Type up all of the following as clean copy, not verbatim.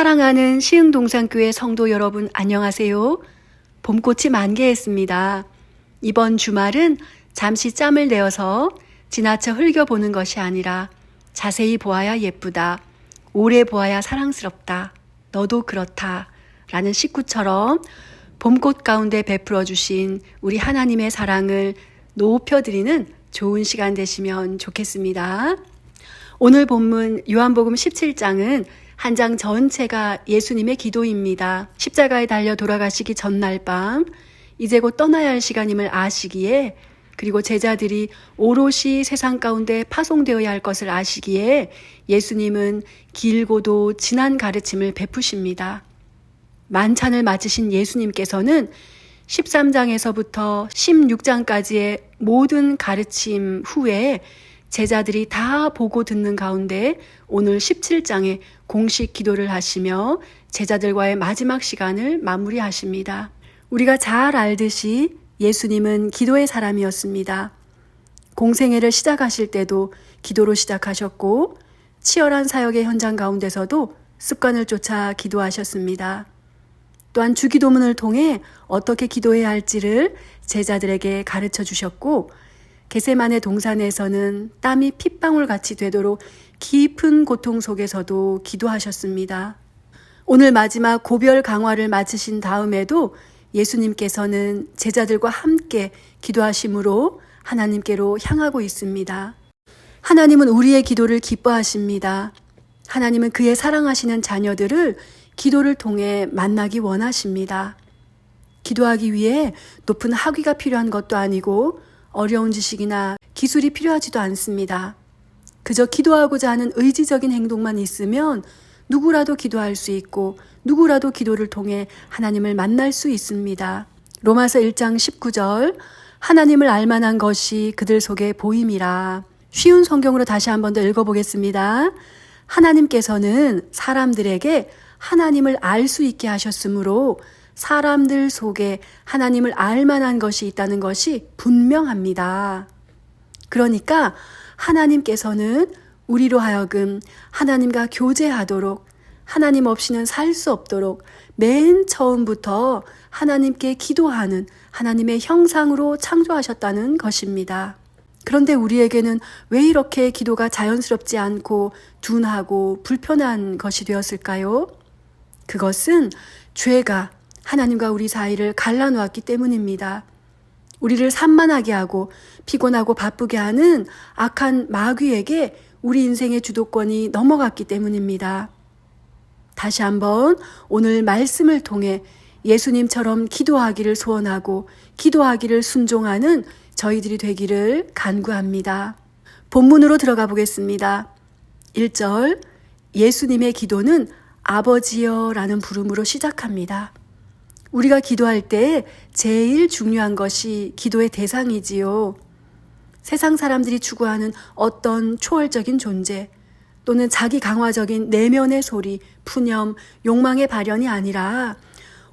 사랑하는 시흥동산교회 성도 여러분 안녕하세요. 봄꽃이 만개했습니다. 이번 주말은 잠시 짬을 내어서 지나쳐 흘겨보는 것이 아니라 자세히 보아야 예쁘다. 오래 보아야 사랑스럽다. 너도 그렇다. 라는 식구처럼 봄꽃 가운데 베풀어 주신 우리 하나님의 사랑을 높여드리는 좋은 시간 되시면 좋겠습니다. 오늘 본문 요한복음 17장은 한 장 전체가 예수님의 기도입니다. 십자가에 달려 돌아가시기 전날 밤 이제 곧 떠나야 할 시간임을 아시기에, 그리고 제자들이 오롯이 세상 가운데 파송되어야 할 것을 아시기에 예수님은 길고도 진한 가르침을 베푸십니다. 만찬을 마치신 예수님께서는 13장에서부터 16장까지의 모든 가르침 후에 제자들이 다 보고 듣는 가운데 오늘 17장에 공식 기도를 하시며 제자들과의 마지막 시간을 마무리하십니다. 우리가 잘 알듯이 예수님은 기도의 사람이었습니다. 공생애를 시작하실 때도 기도로 시작하셨고, 치열한 사역의 현장 가운데서도 습관을 쫓아 기도하셨습니다. 또한 주기도문을 통해 어떻게 기도해야 할지를 제자들에게 가르쳐 주셨고, 겟세마네 동산에서는 땀이 핏방울같이 되도록 깊은 고통 속에서도 기도하셨습니다. 오늘 마지막 고별 강화를 마치신 다음에도 예수님께서는 제자들과 함께 기도하심으로 하나님께로 향하고 있습니다. 하나님은 우리의 기도를 기뻐하십니다. 하나님은 그의 사랑하시는 자녀들을 기도를 통해 만나기 원하십니다. 기도하기 위해 높은 학위가 필요한 것도 아니고 어려운 지식이나 기술이 필요하지도 않습니다. 그저 기도하고자 하는 의지적인 행동만 있으면 누구라도 기도할 수 있고 누구라도 기도를 통해 하나님을 만날 수 있습니다. 로마서 1장 19절, 하나님을 알만한 것이 그들 속에 보임이라. 쉬운 성경으로 다시 한 번 더 읽어보겠습니다. 하나님께서는 사람들에게 하나님을 알 수 있게 하셨으므로 사람들 속에 하나님을 알 만한 것이 있다는 것이 분명합니다. 그러니까 하나님께서는 우리로 하여금 하나님과 교제하도록, 하나님 없이는 살 수 없도록 맨 처음부터 하나님께 기도하는 하나님의 형상으로 창조하셨다는 것입니다. 그런데 우리에게는 왜 이렇게 기도가 자연스럽지 않고 둔하고 불편한 것이 되었을까요? 그것은 죄가 하나님과 우리 사이를 갈라놓았기 때문입니다. 우리를 산만하게 하고 피곤하고 바쁘게 하는 악한 마귀에게 우리 인생의 주도권이 넘어갔기 때문입니다. 다시 한번 오늘 말씀을 통해 예수님처럼 기도하기를 소원하고 기도하기를 순종하는 저희들이 되기를 간구합니다. 본문으로 들어가 보겠습니다. 1절, 예수님의 기도는 아버지여 라는 부름으로 시작합니다. 우리가 기도할 때 제일 중요한 것이 기도의 대상이지요. 세상 사람들이 추구하는 어떤 초월적인 존재 또는 자기 강화적인 내면의 소리, 푸념, 욕망의 발현이 아니라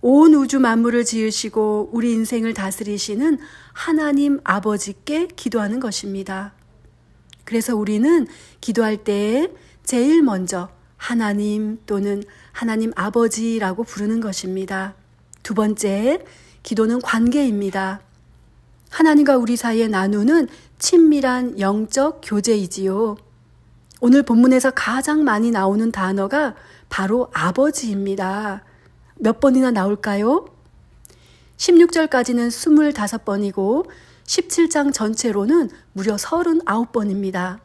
온 우주 만물을 지으시고 우리 인생을 다스리시는 하나님 아버지께 기도하는 것입니다. 그래서 우리는 기도할 때 제일 먼저 하나님 또는 하나님 아버지라고 부르는 것입니다. 두 번째, 기도는 관계입니다. 하나님과 우리 사이에 나누는 친밀한 영적 교제이지요. 오늘 본문에서 가장 많이 나오는 단어가 바로 아버지입니다. 몇 번이나 나올까요? 16절까지는 25번이고 17장 전체로는 무려 39번입니다.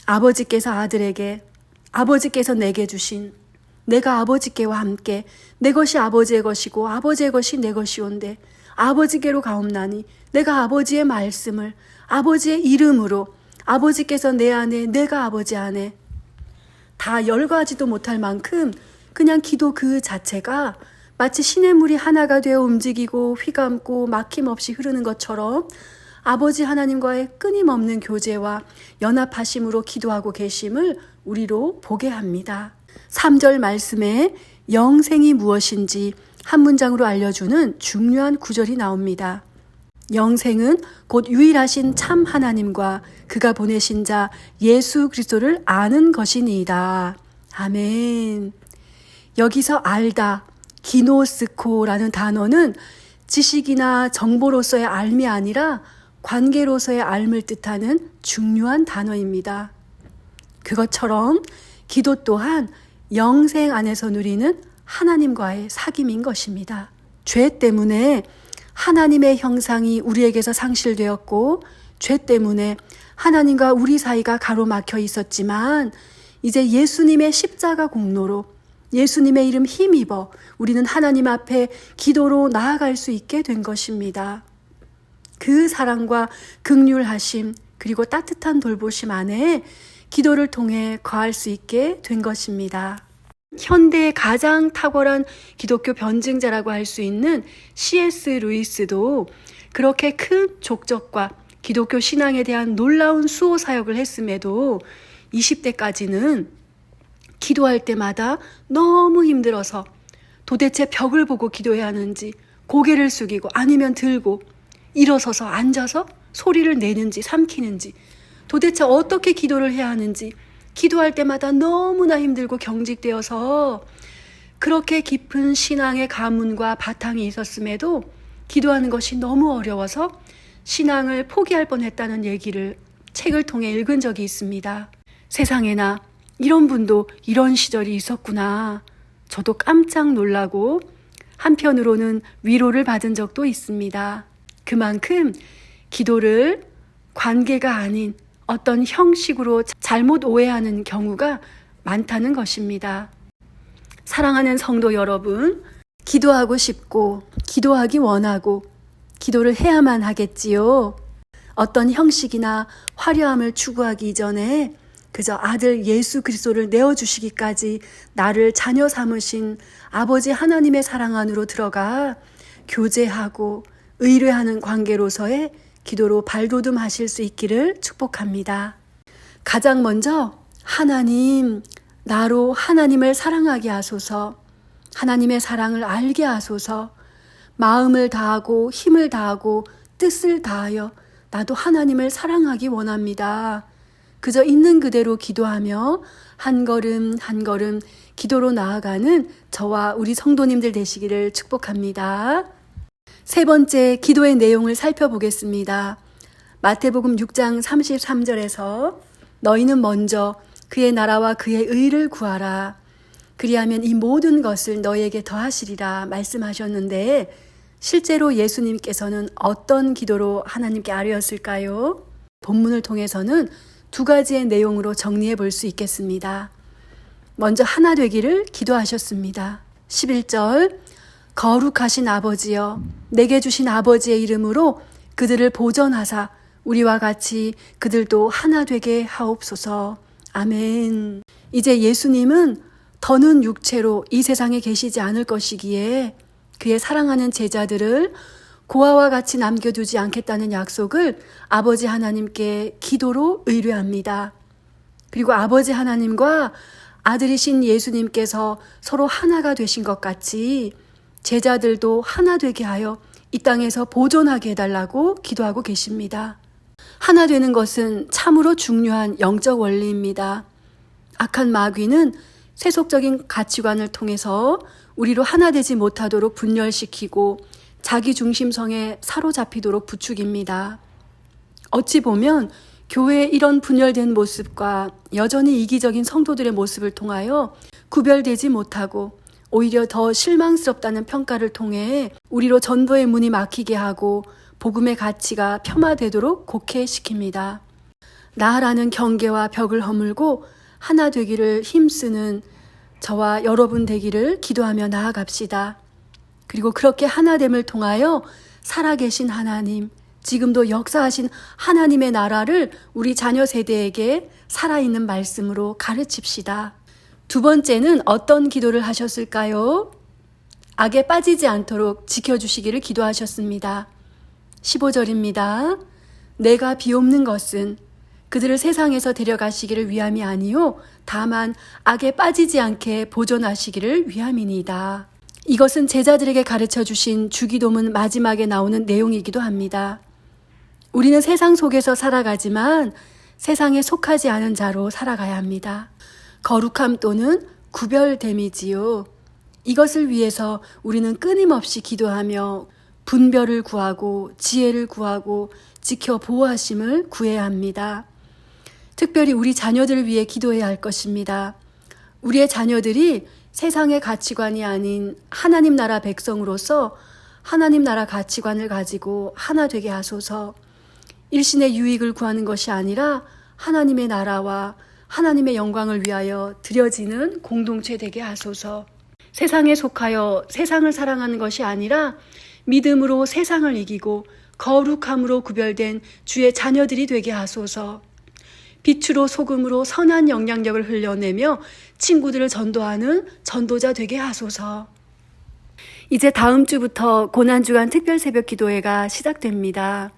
아버지께서 아들에게, 아버지께서 내게 주신, 내가 아버지께와 함께 내 것이 아버지의 것이고 아버지의 것이 내 것이온데 아버지께로 가옵나니 내가 아버지의 말씀을 아버지의 이름으로, 아버지께서 내 안에 내가 아버지 안에, 다 열거하지도 못할 만큼 그냥 기도 그 자체가 마치 시냇물이 하나가 되어 움직이고 휘감고 막힘없이 흐르는 것처럼 아버지 하나님과의 끊임없는 교제와 연합하심으로 기도하고 계심을 우리로 보게 합니다. 3절 말씀에 영생이 무엇인지 한 문장으로 알려주는 중요한 구절이 나옵니다. 영생은 곧 유일하신 참 하나님과 그가 보내신 자 예수 그리스도를 아는 것이니이다. 아멘. 여기서 알다, 기노스코라는 단어는 지식이나 정보로서의 알미 아니라 관계로서의 알을 뜻하는 중요한 단어입니다. 그것처럼 기도 또한 영생 안에서 누리는 하나님과의 사귐인 것입니다. 죄 때문에 하나님의 형상이 우리에게서 상실되었고, 죄 때문에 하나님과 우리 사이가 가로막혀 있었지만, 이제 예수님의 십자가 공로로 예수님의 이름 힘입어 우리는 하나님 앞에 기도로 나아갈 수 있게 된 것입니다. 그 사랑과 긍휼하심 그리고 따뜻한 돌보심 안에 기도를 통해 거할 수 있게 된 것입니다. 현대의 가장 탁월한 기독교 변증자라고 할 수 있는 C.S. 루이스도 그렇게 큰 족적과 기독교 신앙에 대한 놀라운 수호 사역을 했음에도 20대까지는 기도할 때마다 너무 힘들어서 도대체 벽을 보고 기도해야 하는지, 고개를 숙이고 아니면 들고 일어서서 앉아서 소리를 내는지 삼키는지, 도대체 어떻게 기도를 해야 하는지 기도할 때마다 너무나 힘들고 경직되어서 그렇게 깊은 신앙의 가문과 바탕이 있었음에도 기도하는 것이 너무 어려워서 신앙을 포기할 뻔했다는 얘기를 책을 통해 읽은 적이 있습니다. 세상에나 이런 분도 이런 시절이 있었구나. 저도 깜짝 놀라고 한편으로는 위로를 받은 적도 있습니다. 그만큼 기도를 관계가 아닌 어떤 형식으로 잘못 오해하는 경우가 많다는 것입니다. 사랑하는 성도 여러분, 기도하고 싶고 기도하기 원하고 기도를 해야만 하겠지요. 어떤 형식이나 화려함을 추구하기 이전에 그저 아들 예수 그리스도를 내어주시기까지 나를 자녀 삼으신 아버지 하나님의 사랑 안으로 들어가 교제하고 의뢰하는 관계로서의 기도로 발돋움하실 수 있기를 축복합니다. 가장 먼저 하나님, 나로 하나님을 사랑하게 하소서, 하나님의 사랑을 알게 하소서, 마음을 다하고 힘을 다하고 뜻을 다하여 나도 하나님을 사랑하기 원합니다. 그저 있는 그대로 기도하며 한 걸음 한 걸음 기도로 나아가는 저와 우리 성도님들 되시기를 축복합니다. 세 번째 기도의 내용을 살펴보겠습니다. 마태복음 6장 33절에서 너희는 먼저 그의 나라와 그의 의를 구하라. 그리하면 이 모든 것을 너희에게 더하시리라 말씀하셨는데, 실제로 예수님께서는 어떤 기도로 하나님께 아뢰었을까요? 본문을 통해서는 두 가지의 내용으로 정리해 볼 수 있겠습니다. 먼저 하나 되기를 기도하셨습니다. 11절, 거룩하신 아버지여, 내게 주신 아버지의 이름으로 그들을 보전하사 우리와 같이 그들도 하나 되게 하옵소서. 아멘. 이제 예수님은 더는 육체로 이 세상에 계시지 않을 것이기에 그의 사랑하는 제자들을 고아와 같이 남겨두지 않겠다는 약속을 아버지 하나님께 기도로 의뢰합니다. 그리고 아버지 하나님과 아들이신 예수님께서 서로 하나가 되신 것 같이 제자들도 하나 되게 하여 이 땅에서 보존하게 해달라고 기도하고 계십니다. 하나 되는 것은 참으로 중요한 영적 원리입니다. 악한 마귀는 세속적인 가치관을 통해서 우리로 하나 되지 못하도록 분열시키고 자기 중심성에 사로잡히도록 부추깁니다. 어찌 보면 교회의 이런 분열된 모습과 여전히 이기적인 성도들의 모습을 통하여 구별되지 못하고 오히려 더 실망스럽다는 평가를 통해 우리로 전도의 문이 막히게 하고 복음의 가치가 폄하되도록 곡해시킵니다. 나라는 경계와 벽을 허물고 하나 되기를 힘쓰는 저와 여러분 되기를 기도하며 나아갑시다. 그리고 그렇게 하나됨을 통하여 살아계신 하나님, 지금도 역사하신 하나님의 나라를 우리 자녀 세대에게 살아있는 말씀으로 가르칩시다. 두 번째는 어떤 기도를 하셨을까요? 악에 빠지지 않도록 지켜주시기를 기도하셨습니다. 15절입니다. 내가 비옵는 것은 그들을 세상에서 데려가시기를 위함이 아니요 다만 악에 빠지지 않게 보존하시기를 위함이니이다. 이것은 제자들에게 가르쳐 주신 주기도문 마지막에 나오는 내용이기도 합니다. 우리는 세상 속에서 살아가지만 세상에 속하지 않은 자로 살아가야 합니다. 거룩함 또는 구별됨이지요. 이것을 위해서 우리는 끊임없이 기도하며 분별을 구하고 지혜를 구하고 지켜 보호하심을 구해야 합니다. 특별히 우리 자녀들을 위해 기도해야 할 것입니다. 우리의 자녀들이 세상의 가치관이 아닌 하나님 나라 백성으로서 하나님 나라 가치관을 가지고 하나 되게 하소서. 일신의 유익을 구하는 것이 아니라 하나님의 나라와 하나님의 영광을 위하여 드려지는 공동체 되게 하소서. 세상에 속하여 세상을 사랑하는 것이 아니라 믿음으로 세상을 이기고 거룩함으로 구별된 주의 자녀들이 되게 하소서. 빛으로 소금으로 선한 영향력을 흘려내며 친구들을 전도하는 전도자 되게 하소서. 이제 다음 주부터 고난주간 특별새벽 기도회가 시작됩니다.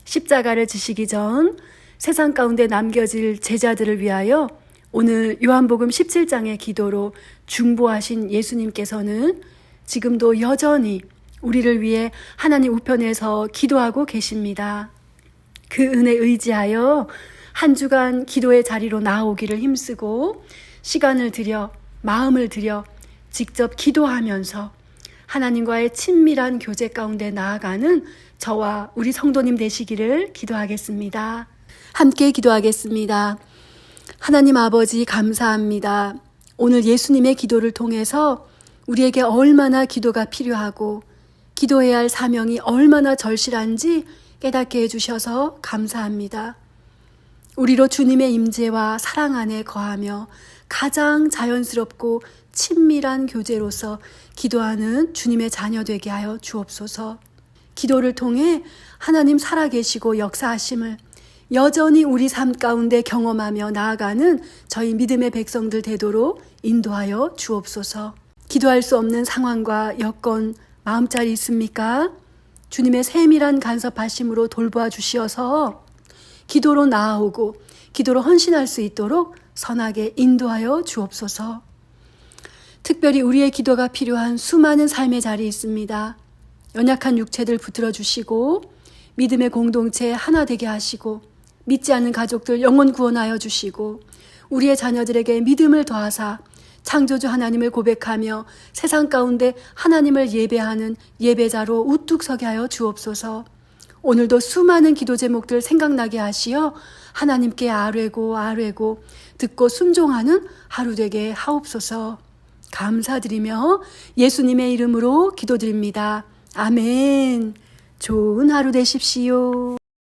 십자가를 지시기 전 세상 가운데 남겨질 제자들을 위하여 오늘 요한복음 17장의 기도로 중보하신 예수님께서는 지금도 여전히 우리를 위해 하나님 우편에서 기도하고 계십니다. 그 은혜 의지하여 한 주간 기도의 자리로 나오기를 힘쓰고 시간을 들여 마음을 들여 직접 기도하면서 하나님과의 친밀한 교제 가운데 나아가는 저와 우리 성도님 되시기를 기도하겠습니다. 함께 기도하겠습니다. 하나님 아버지 감사합니다. 오늘 예수님의 기도를 통해서 우리에게 얼마나 기도가 필요하고 기도해야 할 사명이 얼마나 절실한지 깨닫게 해주셔서 감사합니다. 우리로 주님의 임재와 사랑 안에 거하며 가장 자연스럽고 친밀한 교제로서 기도하는 주님의 자녀 되게 하여 주옵소서. 기도를 통해 하나님 살아계시고 역사하심을 여전히 우리 삶 가운데 경험하며 나아가는 저희 믿음의 백성들 되도록 인도하여 주옵소서. 기도할 수 없는 상황과 여건, 마음자리 있습니까? 주님의 세밀한 간섭하심으로 돌보아 주시어서 기도로 나아오고 기도로 헌신할 수 있도록 선하게 인도하여 주옵소서. 특별히 우리의 기도가 필요한 수많은 삶의 자리 있습니다. 연약한 육체들 붙들어 주시고 믿음의 공동체 하나 되게 하시고 믿지 않는 가족들 영혼 구원하여 주시고 우리의 자녀들에게 믿음을 더하사 창조주 하나님을 고백하며 세상 가운데 하나님을 예배하는 예배자로 우뚝 서게 하여 주옵소서. 오늘도 수많은 기도 제목들 생각나게 하시어 하나님께 아뢰고 듣고 순종하는 하루 되게 하옵소서. 감사드리며 예수님의 이름으로 기도드립니다. 아멘. 좋은 하루 되십시오.